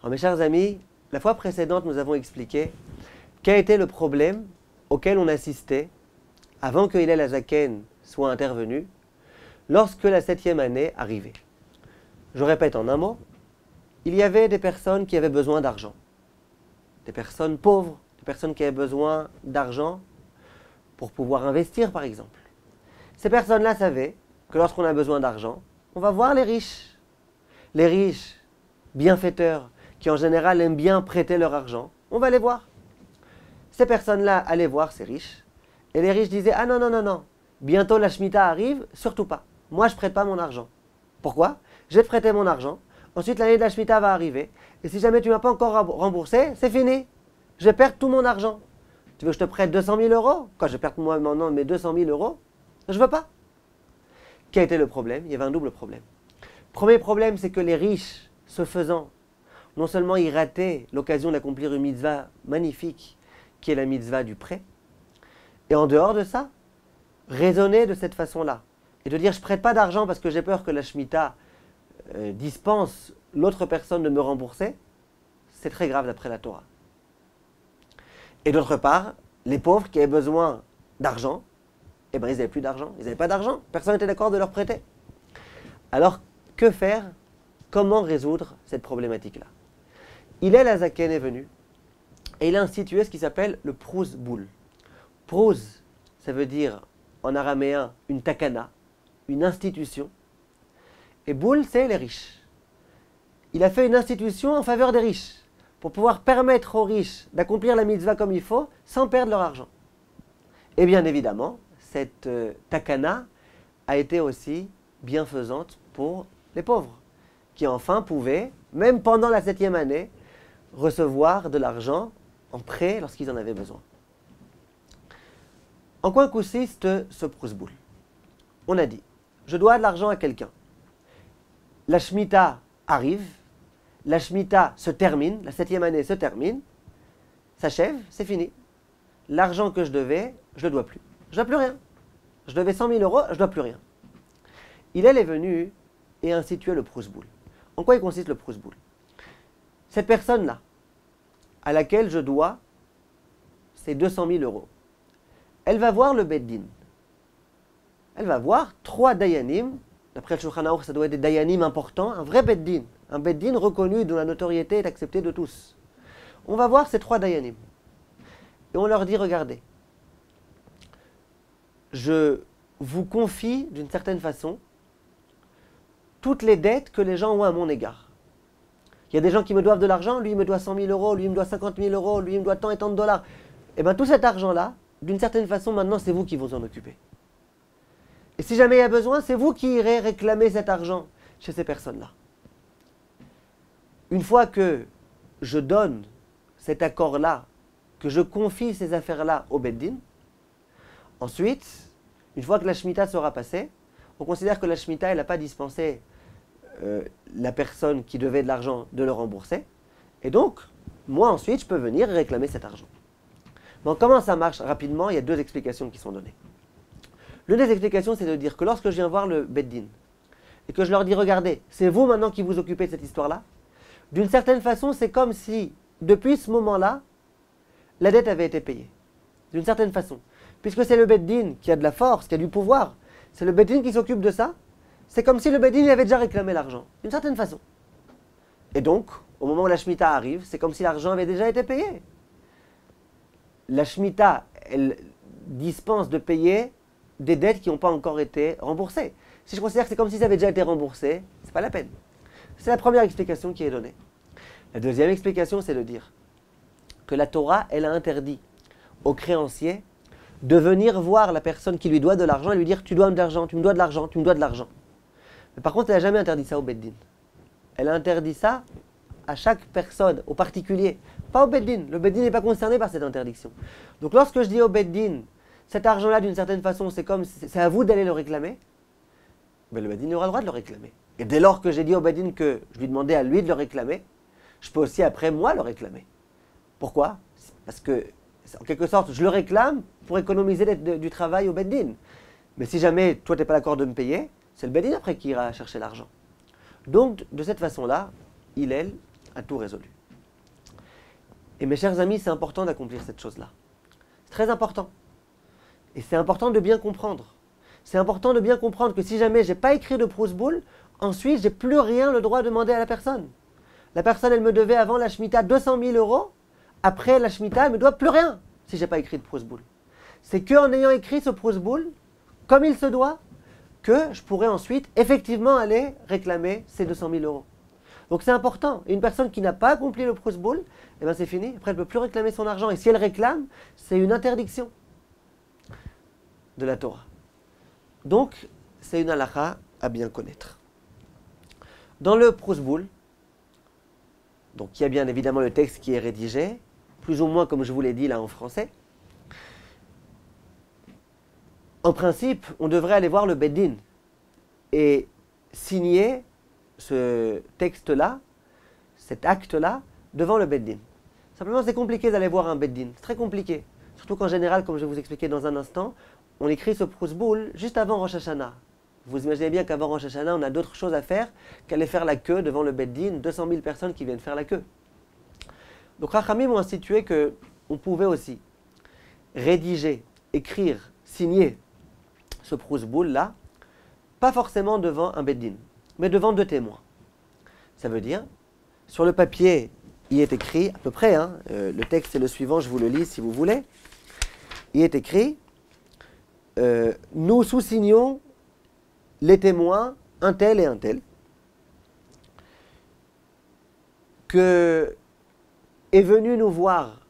Alors, mes chers amis, la fois précédente, nous avons expliqué quel était le problème auquel on assistait avant que Hillel Azaken soit intervenu, lorsque la 7e année arrivait. Je répète en un mot, il y avait des personnes qui avaient besoin d'argent, des personnes pauvres, des personnes qui avaient besoin d'argent pour pouvoir investir par exemple. Ces personnes-là savaient que lorsqu'on a besoin d'argent, on va voir les riches bienfaiteurs, qui en général aiment bien prêter leur argent, on va les voir. Ces personnes-là allaient voir ces riches, et les riches disaient « Ah non, non, non, non, bientôt la Shemitah arrive, surtout pas. Moi, je ne prête pas mon argent. Pourquoi? Je vais te prêter mon argent, ensuite l'année de la Shemitah va arriver, et si jamais tu ne m'as pas encore remboursé, c'est fini. Je vais perdre tout mon argent. Tu veux que je te prête 200 000 euros? Quand je perds moi maintenant mes 200 000 euros, je ne veux pas. » Quel était le problème? Il y avait un double problème. Premier problème, c'est que les riches, ce faisant, non seulement ils rataient l'occasion d'accomplir une mitzvah magnifique, qui est la mitzvah du prêt, et en dehors de ça, raisonner de cette façon-là, et de dire je ne prête pas d'argent parce que j'ai peur que la Shemitah dispense l'autre personne de me rembourser, c'est très grave d'après la Torah. Et d'autre part, les pauvres qui avaient besoin d'argent, eh bien ils n'avaient plus d'argent, ils n'avaient pas d'argent, personne n'était d'accord de leur prêter. Alors, que faire? Comment résoudre cette problématique-là? Hillel Azaken est venu et il a institué ce qui s'appelle le Pruz Boul. Pruz, ça veut dire en araméen une takana, une institution. Et Boul, c'est les riches. Il a fait une institution en faveur des riches pour pouvoir permettre aux riches d'accomplir la mitzvah comme il faut sans perdre leur argent. Et bien évidemment, cette takana a été aussi bienfaisante pour les pauvres, qui enfin pouvaient, même pendant la 7e année, recevoir de l'argent en prêt lorsqu'ils en avaient besoin. En quoi consiste ce Pruz Boul? On a dit, je dois de l'argent à quelqu'un. La Shemitah arrive, la Shemitah se termine, la 7e année se termine, s'achève, c'est fini. L'argent que je devais, je ne le dois plus. Je ne dois plus rien. Je devais 100 000 euros, je ne dois plus rien. Hillel est venu et a institué le Pruz Boul. En quoi il consiste le Pruz Boul? Cette personne-là, à laquelle je dois ces 200 000 euros, elle va voir le Beddin. Elle va voir 3 Dayanim. D'après le Shulchan Aruch, ça doit être des Dayanim importants, un vrai Beddin. Un Beddin reconnu, dont la notoriété est acceptée de tous. On va voir ces 3 Dayanim. Et on leur dit, regardez, je vous confie d'une certaine façon toutes les dettes que les gens ont à mon égard. Il y a des gens qui me doivent de l'argent, lui il me doit 100 000 euros, lui il me doit 50 000 euros, lui il me doit tant et tant de dollars. Et bien tout cet argent-là, d'une certaine façon, maintenant c'est vous qui vous en occupez. Et si jamais il y a besoin, c'est vous qui irez réclamer cet argent chez ces personnes-là. Une fois que je donne cet accord-là, que je confie ces affaires-là au Beddin, ensuite, une fois que la Shemitah sera passée, on considère que la Shemitah, elle n'a pas dispensé la personne qui devait de l'argent de le rembourser. Et donc, moi ensuite, je peux venir réclamer cet argent. Bon, comment ça marche? Rapidement, il y a 2 explications qui sont données. L'une des explications, c'est de dire que lorsque je viens voir le Beddin, et que je leur dis, regardez, c'est vous maintenant qui vous occupez de cette histoire-là, d'une certaine façon, c'est comme si, depuis ce moment-là, la dette avait été payée. D'une certaine façon. Puisque c'est le Beddin qui a de la force, qui a du pouvoir, c'est le Beddin qui s'occupe de ça, c'est comme si le Beddin avait déjà réclamé l'argent, d'une certaine façon. Et donc, au moment où la Shemitah arrive, c'est comme si l'argent avait déjà été payé. La Shemitah, elle dispense de payer des dettes qui n'ont pas encore été remboursées. Si je considère que c'est comme si ça avait déjà été remboursé, c'est pas la peine. C'est la première explication qui est donnée. La deuxième explication, c'est de dire que la Torah, elle a interdit aux créanciers de venir voir la personne qui lui doit de l'argent et lui dire « tu dois de l'argent, tu me dois de l'argent, tu me dois de l'argent ». Mais par contre, elle n'a jamais interdit ça au Beddin. Elle a interdit ça à chaque personne, au particulier, pas au Beddin. Le Beddin n'est pas concerné par cette interdiction. Donc lorsque je dis au Beddin, cet argent-là, d'une certaine façon, c'est à vous d'aller le réclamer, mais le Beddin aura le droit de le réclamer. Et dès lors que j'ai dit au Beddin que je lui demandais à lui de le réclamer, je peux aussi après moi le réclamer. Pourquoi? Parce que, en quelque sorte, je le réclame pour économiser du travail au Beddin. Mais si jamais toi tu n'es pas d'accord de me payer, c'est le Beddin après qui ira chercher l'argent. Donc, de cette façon-là, Hillel a tout résolu. Et mes chers amis, c'est important d'accomplir cette chose-là. C'est très important. Et c'est important de bien comprendre. C'est important de bien comprendre que si jamais je n'ai pas écrit de Prousboul, ensuite, je n'ai plus rien le droit de demander à la personne. La personne, elle me devait avant la Shemitah 200 000 euros. Après la Shemitah, elle ne me doit plus rien si je n'ai pas écrit de Prousboul. C'est qu'en ayant écrit ce Prousboul, comme il se doit, que je pourrais ensuite effectivement aller réclamer ces 200 000 euros. Donc c'est important. Et une personne qui n'a pas accompli le Prousboul, eh ben c'est fini. Après, elle ne peut plus réclamer son argent. Et si elle réclame, c'est une interdiction de la Torah. Donc, c'est une halakha à bien connaître. Dans le Prousboul, donc il y a bien évidemment le texte qui est rédigé, plus ou moins comme je vous l'ai dit là en français. En principe, on devrait aller voir le Beddin et signer ce texte-là, cet acte-là, devant le Beddin. Simplement, c'est compliqué d'aller voir un Beddin. C'est très compliqué. Surtout qu'en général, comme je vais vous expliquer dans un instant, on écrit ce Prousboul juste avant Rosh Hashanah. Vous imaginez bien qu'avant Rosh Hashanah, on a d'autres choses à faire qu'aller faire la queue devant le Beddin, 200 000 personnes qui viennent faire la queue. Donc, Rachamim ont institué qu'on pouvait aussi rédiger, écrire, signer ce Prousboul-là, pas forcément devant un Beddin, mais devant 2 témoins. Ça veut dire, sur le papier, il est écrit, à peu près, le texte est le suivant, je vous le lis si vous voulez. Il est écrit, nous sous-signons les témoins, un tel et un tel, que est venu nous voir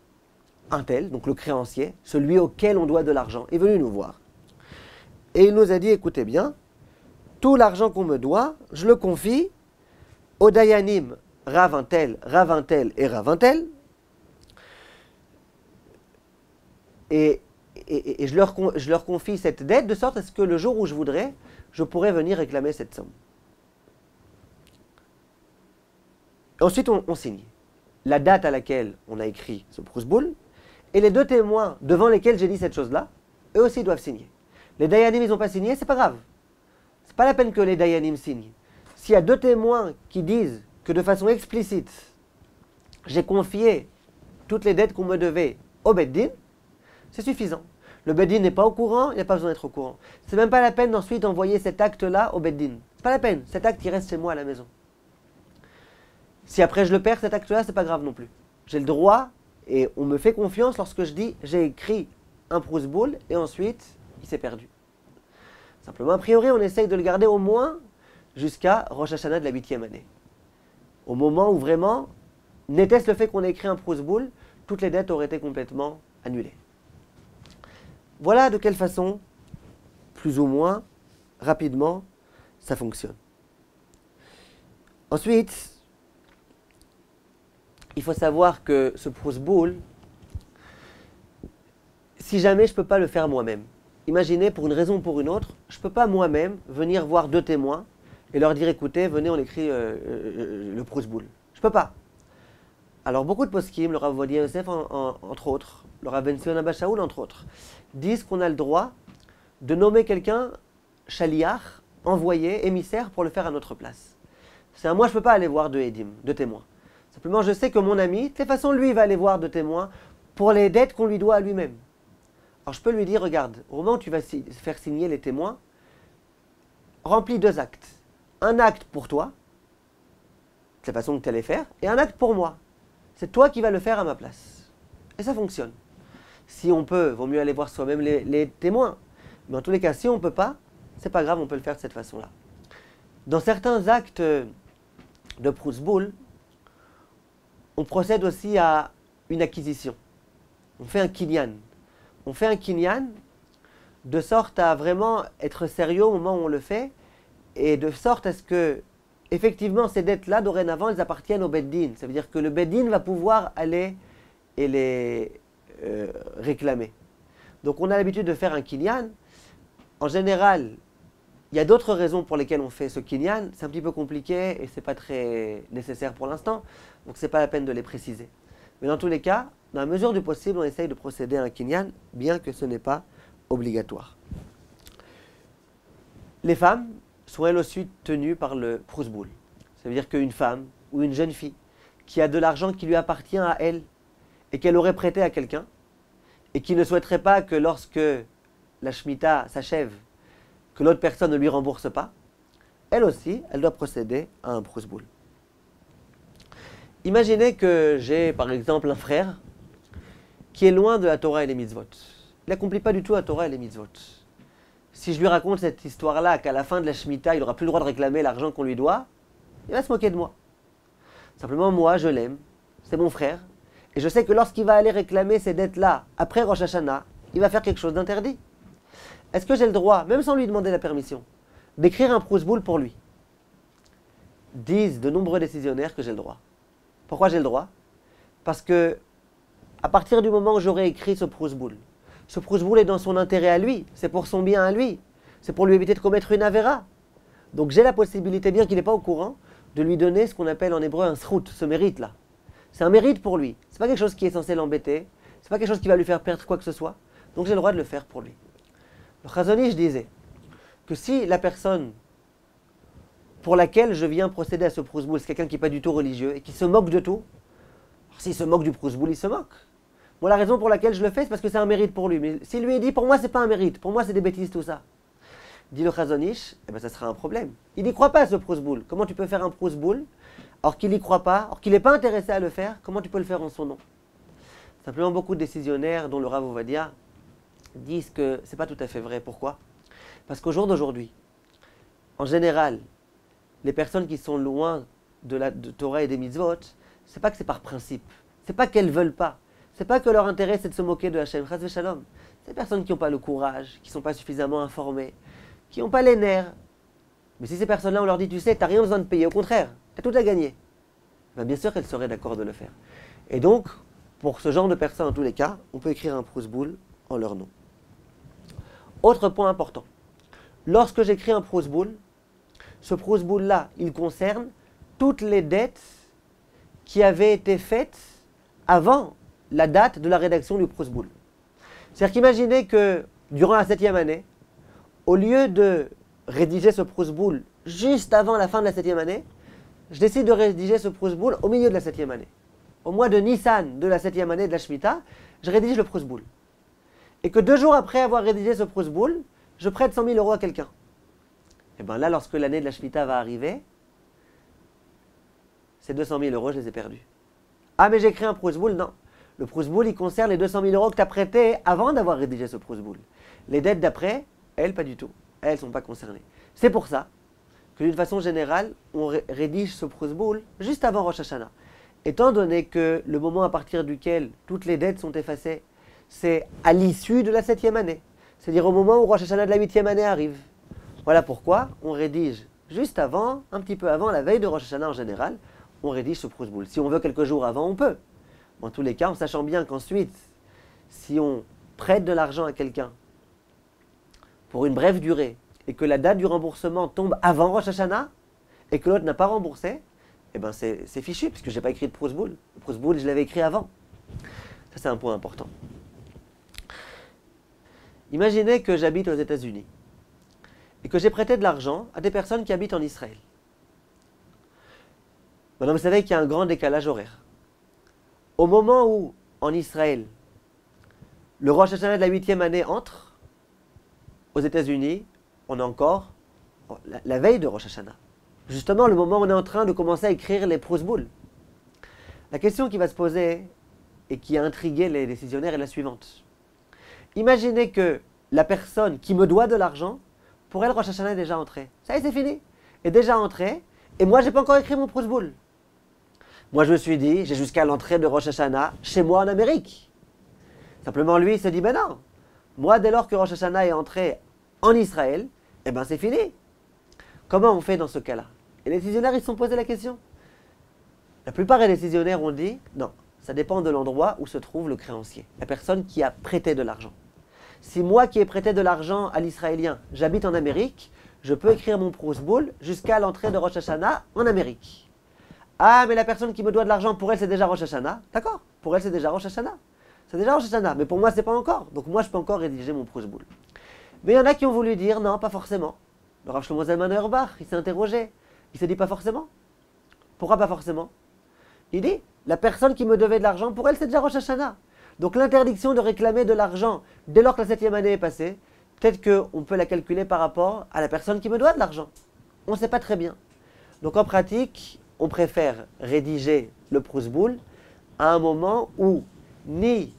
un tel, donc le créancier, celui auquel on doit de l'argent, est venu nous voir. Et il nous a dit, écoutez bien, tout l'argent qu'on me doit, je le confie au Dayanim, Rav un tel et Rav un tel. Et je leur confie cette dette de sorte à ce que le jour où je voudrais, je pourrais venir réclamer cette somme. Et ensuite, on signe la date à laquelle on a écrit ce Prousboul, et les 2 témoins devant lesquels j'ai dit cette chose-là, eux aussi doivent signer. Les Dayanim, ils n'ont pas signé, c'est pas grave. C'est pas la peine que les Dayanim signent. S'il y a 2 témoins qui disent que de façon explicite, j'ai confié toutes les dettes qu'on me devait au Beddin, c'est suffisant. Le Beddin n'est pas au courant, il n'y a pas besoin d'être au courant. C'est même pas la peine d'ensuite envoyer cet acte-là au Beddin. C'est pas la peine, cet acte il reste chez moi à la maison. Si après je le perds, cet acte-là, c'est pas grave non plus. J'ai le droit et on me fait confiance lorsque je dis j'ai écrit un Prousboul et ensuite il s'est perdu. Simplement, a priori, on essaye de le garder au moins jusqu'à Rosh Hashanah de la 8e année. Au moment où vraiment, n'était-ce le fait qu'on ait écrit un Prousboul, toutes les dettes auraient été complètement annulées. Voilà de quelle façon, plus ou moins, rapidement, ça fonctionne. Ensuite, il faut savoir que ce Prousboul, si jamais je ne peux pas le faire moi-même, imaginez pour une raison ou pour une autre, je ne peux pas moi-même venir voir 2 témoins et leur dire écoutez, venez, on écrit le Prousboul. Je ne peux pas. Alors beaucoup de poskim, le Rav Ovadia Yosef entre autres, le Rav Ben Zion Abba Shaul entre autres, disent qu'on a le droit de nommer quelqu'un shaliach, envoyé, émissaire pour le faire à notre place. C'est moi je ne peux pas aller voir 2 édim, 2 témoins. Simplement je sais que mon ami, de toute façon lui il va aller voir 2 témoins pour les dettes qu'on lui doit à lui-même. Alors je peux lui dire regarde, au moment où tu vas faire signer les témoins, remplis 2 actes. Un acte pour toi, c'est la façon que tu allais faire, et un acte pour moi. C'est toi qui vas le faire à ma place. Et ça fonctionne. Si on peut, vaut mieux aller voir soi-même les témoins. Mais en tous les cas, si on ne peut pas, c'est pas grave, on peut le faire de cette façon-là. Dans certains actes de Prousboul, on procède aussi à une acquisition. On fait un kinyan. On fait un kinyan de sorte à vraiment être sérieux au moment où on le fait et de sorte à ce que effectivement, ces dettes-là, dorénavant, elles appartiennent au Beddin. Ça veut dire que le Beddin va pouvoir aller et les réclamer. Donc, on a l'habitude de faire un kinyan. En général, il y a d'autres raisons pour lesquelles on fait ce kinyan. C'est un petit peu compliqué et ce n'est pas très nécessaire pour l'instant. Donc, ce n'est pas la peine de les préciser. Mais dans tous les cas, dans la mesure du possible, on essaye de procéder à un kinyan, bien que ce n'est pas obligatoire. Les femmes sont elles aussi tenues par le Prousboul. Ça veut dire qu'une femme ou une jeune fille qui a de l'argent qui lui appartient à elle et qu'elle aurait prêté à quelqu'un et qui ne souhaiterait pas que lorsque la Shemitah s'achève, que l'autre personne ne lui rembourse pas, elle aussi, elle doit procéder à un brousse-boule. Imaginez que j'ai par exemple un frère qui est loin de la Torah et les mitzvot. Il n'accomplit pas du tout la Torah et les mitzvot. Si je lui raconte cette histoire-là, qu'à la fin de la Shemitah, il n'aura plus le droit de réclamer l'argent qu'on lui doit, il va se moquer de moi. Simplement, moi, je l'aime, c'est mon frère, et je sais que lorsqu'il va aller réclamer ces dettes-là, après Rosh Hashanah, il va faire quelque chose d'interdit. Est-ce que j'ai le droit, même sans lui demander la permission, d'écrire un brousse-boule pour lui? Disent de nombreux décisionnaires que j'ai le droit. Pourquoi j'ai le droit? Parce que, à partir du moment où j'aurai écrit ce brousse-boule est dans son intérêt à lui, c'est pour son bien à lui, c'est pour lui éviter de commettre une avéra. Donc j'ai la possibilité, bien qu'il n'est pas au courant, de lui donner ce qu'on appelle en hébreu un srout, ce mérite-là. C'est un mérite pour lui. C'est pas quelque chose qui est censé l'embêter, c'est pas quelque chose qui va lui faire perdre quoi que ce soit. Donc j'ai le droit de le faire pour lui. Le Chazon Ish disait que si la personne pour laquelle je viens procéder à ce brousse-boule, c'est quelqu'un qui n'est pas du tout religieux et qui se moque de tout, alors s'il se moque du brousse-boule, il se moque. Moi, la raison pour laquelle je le fais, c'est parce que c'est un mérite pour lui. Mais s'il lui est dit, pour moi, c'est pas un mérite, pour moi, c'est des bêtises, tout ça. Dit le Chazon Ish, eh ben, ça sera un problème. Il n'y croit pas à ce brousse-boule. Comment tu peux faire un brousse-boule alors qu'il n'y croit pas, alors qu'il n'est pas intéressé à le faire? Comment tu peux le faire en son nom? Simplement, beaucoup de décisionnaires, dont le Rav Ovadia, disent que c'est pas tout à fait vrai. Pourquoi? Parce qu'au jour d'aujourd'hui, en général, les personnes qui sont loin de Torah et des mitzvot, c'est pas que c'est par principe. C'est pas qu'elles veulent pas. C'est pas que leur intérêt c'est de se moquer de Hachem. Chas v'shalom. C'est des personnes qui n'ont pas le courage, qui ne sont pas suffisamment informées, qui n'ont pas les nerfs. Mais si ces personnes-là, on leur dit, tu sais, tu n'as rien besoin de payer, au contraire, tu as tout à gagner, ben bien sûr qu'elles seraient d'accord de le faire. Et donc, pour ce genre de personnes, en tous les cas, on peut écrire un brousse-boule en leur nom. Autre point important. Lorsque j'écris un brousse-boule, ce brousse-boule-là, il concerne toutes les dettes qui avaient été faites avant la date de la rédaction du brousse-boule. C'est-à-dire qu'imaginez que, durant la 7e année, au lieu de rédiger ce brousse-boule juste avant la fin de la 7e année, je décide de rédiger ce brousse-boule au milieu de la 7e année. Au mois de Nissan de la 7e année de la Shemitah, je rédige le brousse-boule. Et que 2 jours après avoir rédigé ce brousse-boule, je prête 100 000 € à quelqu'un. Et bien là, lorsque l'année de la Shemitah va arriver, ces 200 000 €, je les ai perdus. Ah, mais j'ai écrit un brousse-boule? Non. Le brousse-boule, il concerne les 200 000 € que tu as prêtés avant d'avoir rédigé ce brousse-boule. Les dettes d'après, elles, pas du tout. Elles ne sont pas concernées. C'est pour ça que d'une façon générale, on rédige ce brousse-boule juste avant Rosh Hashanah. Étant donné que le moment à partir duquel toutes les dettes sont effacées, c'est à l'issue de la 7e année. C'est-à-dire au moment où Rosh Hashanah de la 8e année arrive. Voilà pourquoi on rédige juste avant, un petit peu avant, la veille de Rosh Hashanah en général, on rédige ce brousse-boule. Si on veut quelques jours avant, on peut. En tous les cas, en sachant bien qu'ensuite, si on prête de l'argent à quelqu'un pour une brève durée et que la date du remboursement tombe avant Rosh Hashanah et que l'autre n'a pas remboursé, eh ben c'est fichu puisque je n'ai pas écrit de brousse-boule. Le brousse-boule, je l'avais écrit avant. Ça, c'est un point important. Imaginez que j'habite aux États-Unis et que j'ai prêté de l'argent à des personnes qui habitent en Israël. Maintenant, vous savez qu'il y a un grand décalage horaire. Au moment où, en Israël, le Rosh Hashanah de la 8e année entre, aux États-Unis, on est encore la veille de Rosh Hashanah. Justement, le moment où on est en train de commencer à écrire les brousse-boules. La question qui va se poser et qui a intrigué les décisionnaires est la suivante. Imaginez que la personne qui me doit de l'argent, pour elle, Rosh Hashanah est déjà entré. Ça y est, c'est fini. Est déjà entré, et moi, je n'ai pas encore écrit mon brousse-boule. Moi, je me suis dit, j'ai jusqu'à l'entrée de Rosh Hashanah chez moi en Amérique. Simplement, lui, il se dit, ben non. Moi, dès lors que Rosh Hashanah est entré en Israël, eh ben c'est fini. Comment on fait dans ce cas-là? Et les décisionnaires, ils se sont posé la question. La plupart des décisionnaires ont dit, non, ça dépend de l'endroit où se trouve le créancier, la personne qui a prêté de l'argent. Si moi qui ai prêté de l'argent à l'Israélien, j'habite en Amérique, je peux écrire mon brousse-boule jusqu'à l'entrée de Rosh Hashanah en Amérique. Ah, mais la personne qui me doit de l'argent, pour elle, c'est déjà Rosh Hashanah. D'accord, pour elle, c'est déjà Rosh Hashanah. C'est déjà Rosh Hashanah, mais pour moi, c'est pas encore. Donc moi, je peux encore rédiger mon brousse-boule. Mais il y en a qui ont voulu dire, non, pas forcément. Le Rav Shlomo Zalman Auerbach, il s'est interrogé. Il s'est dit pas forcément. Pourquoi pas forcément? Il dit, La personne qui me devait de l'argent, pour elle, c'est déjà Rosh Hashanah. Donc l'interdiction de réclamer de l'argent dès lors que la 7e année est passée, peut-être qu'on peut la calculer par rapport à la personne qui me doit de l'argent. On ne sait pas très bien. Donc en pratique, on préfère rédiger le Prusboul à un moment où ni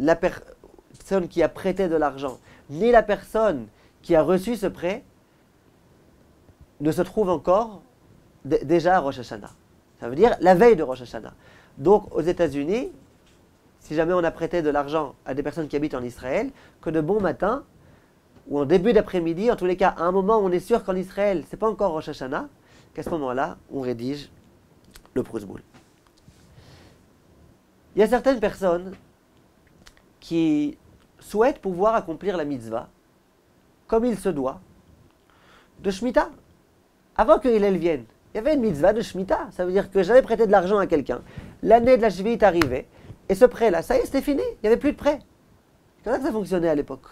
la personne qui a prêté de l'argent, ni la personne qui a reçu ce prêt ne se trouve encore déjà à Rosh Hashanah. Ça veut dire la veille de Rosh Hashanah. Donc aux États-Unis, si jamais on a prêté de l'argent à des personnes qui habitent en Israël, que de bon matin ou en début d'après-midi, en tous les cas, à un moment où on est sûr qu'en Israël, ce n'est pas encore Rosh Hashanah, qu'à ce moment-là, on rédige le Prusboul. Il y a certaines personnes qui souhaitent pouvoir accomplir la mitzvah comme il se doit de Shemitah. Avant que Hillel vienne, il y avait une mitzvah de Shemitah. Ça veut dire que j'avais prêté de l'argent à quelqu'un. L'année de la Shvit est arrivée. Et ce prêt-là, ça y est, c'était fini. Il n'y avait plus de prêt. C'est comme ça que ça fonctionnait à l'époque,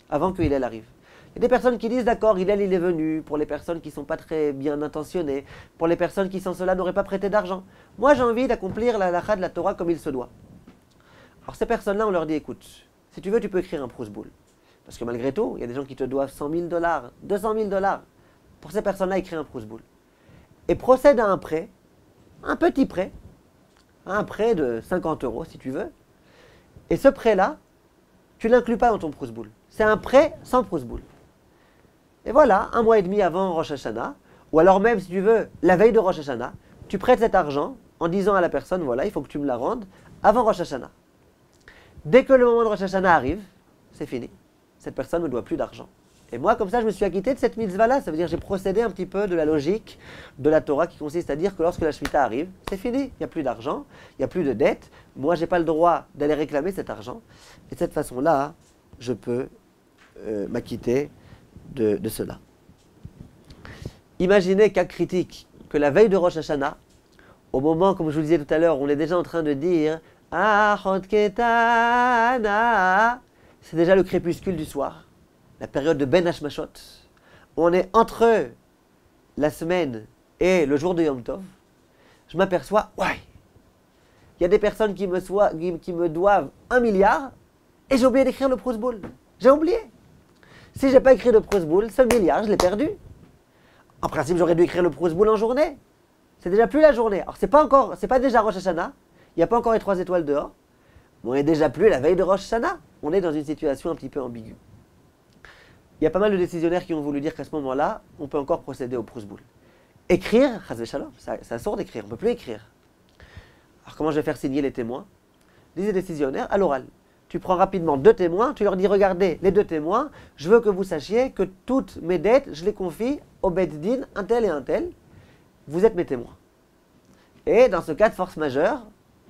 avant que Hillel arrive. Il y a des personnes qui disent, d'accord, Hillel, il est venu pour les personnes qui ne sont pas très bien intentionnées, pour les personnes qui, sans cela, n'auraient pas prêté d'argent. Moi, j'ai envie d'accomplir la halakha de la Torah comme il se doit. Alors, ces personnes-là, on leur dit, écoute, si tu veux, tu peux écrire un Prusboul. Parce que malgré tout, il y a des gens qui te doivent 100 000 $, 200 000 $. Pour ces personnes-là, écris un Prusboul. Et procède à un prêt, un petit prêt, un prêt de 50 € si tu veux. Et ce prêt-là, tu ne l'inclus pas dans ton Prusboul. C'est un prêt sans Prusboul. Et voilà, 1 mois et demi avant Rosh Hashanah, ou alors même si tu veux, la veille de Rosh Hashanah, tu prêtes cet argent en disant à la personne, voilà, il faut que tu me la rendes avant Rosh Hashanah. Dès que le moment de Rosh Hashanah arrive, c'est fini. Cette personne ne me doit plus d'argent. Et moi, comme ça, je me suis acquitté de cette mitzvah-là. Ça veut dire que j'ai procédé un petit peu de la logique de la Torah qui consiste à dire que lorsque la Shemitah arrive, c'est fini. Il n'y a plus d'argent, il n'y a plus de dette. Moi, je n'ai pas le droit d'aller réclamer cet argent. Et de cette façon-là, je peux m'acquitter de cela. Imaginez, cas critique, que la veille de Rosh Hashanah, au moment, comme je vous le disais tout à l'heure, on est déjà en train de dire « Achot ketana », c'est déjà le crépuscule du soir, la période de Ben Hashmashot. On est entre la semaine et le jour de Yom Tov. Je m'aperçois, ouais, il y a des personnes qui me doivent 1 milliard et j'ai oublié d'écrire le Prusboul. J'ai oublié. Si je n'ai pas écrit le Prusboul, ce milliard, je l'ai perdu. En principe, j'aurais dû écrire le Prusboul en journée. C'est déjà plus la journée. Alors, c'est pas déjà Rosh Hashanah. Il n'y a pas encore les 3 étoiles dehors. Mais on n'est déjà plus la veille de Rosh Hashanah. On est dans une situation un petit peu ambiguë. Il y a pas mal de décisionnaires qui ont voulu dire qu'à ce moment-là, on peut encore procéder au Prusboul. Écrire, chas v'shalom, c'est sourd d'écrire, on ne peut plus écrire. Alors comment je vais faire signer les témoins? Disent les décisionnaires à l'oral. Tu prends rapidement 2 témoins, tu leur dis, regardez, les 2 témoins, je veux que vous sachiez que toutes mes dettes, je les confie au Beth Din, un tel et un tel. Vous êtes mes témoins. Et dans ce cas de force majeure,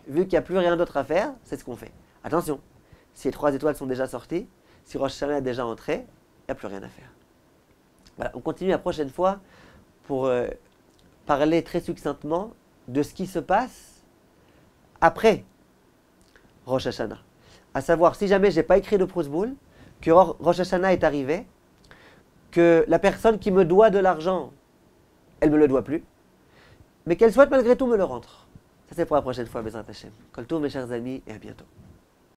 vu qu'il n'y a plus rien d'autre à faire, c'est ce qu'on fait. Attention, si les 3 étoiles sont déjà sorties, si Rosh Hashanah est déjà entré, il n'y a plus rien à faire. Voilà, on continue la prochaine fois pour parler très succinctement de ce qui se passe après Rosh Hashanah. À savoir, si jamais je n'ai pas écrit le Prusboul, que Rosh Hashanah est arrivé, que la personne qui me doit de l'argent, elle ne me le doit plus, mais qu'elle souhaite malgré tout me le rendre. Ça c'est pour la prochaine fois, Bezrat Hashem. Kol tov, mes chers amis, et à bientôt.